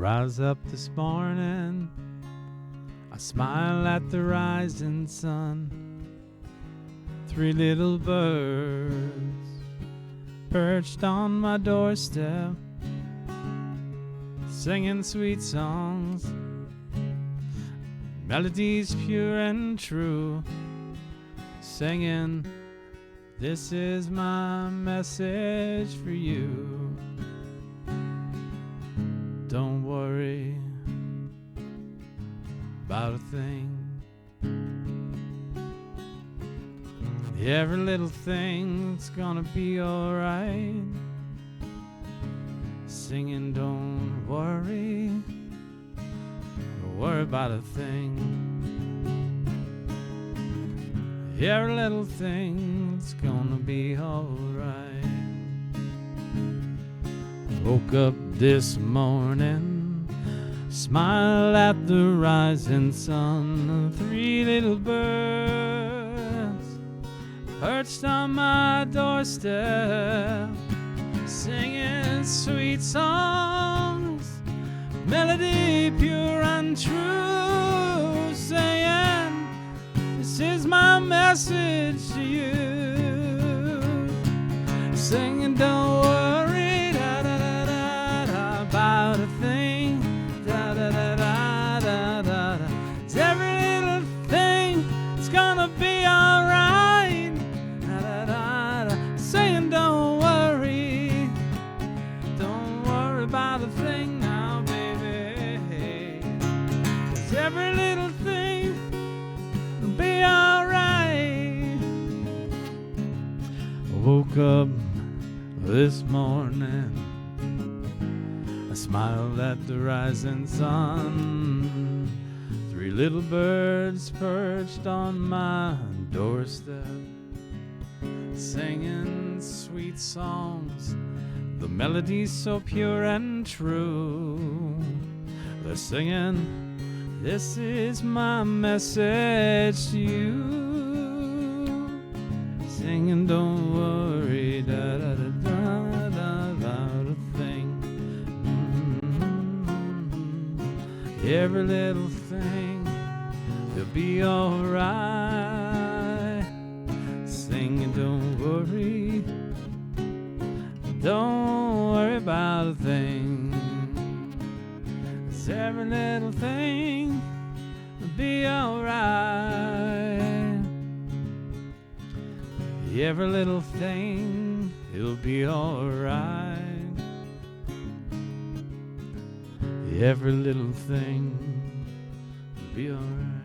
rise up this morning, I smile at the rising sun. 3 little birds perched on my doorstep, singing sweet songs, melodies pure and true, singing, this is my message for you. Don't worry about a thing. Every little thing's gonna be alright. Singing, don't worry about a thing. Every little thing's gonna be alright. Woke up this morning, smile at the rising sun. 3 little birds perched on my doorstep, singing sweet songs, melody pure and true, saying, this is my message to you. Singing, don't worry about a thing. It's every little thing, it's gonna be alright. Saying, don't worry about a thing now, baby. 'Cause every little thing will be alright. I woke up this morning, I smiled at the rising sun. 3 little birds perched on my doorstep, singing sweet songs, the melodies so pure and true. They're singing, this is my message to you. Singing, don't worry about a thing. Every little thing will be alright. Singing, don't worry about a thing. 'Cause every little thing will be alright. Every little thing, it'll be alright. Every little thing will be alright.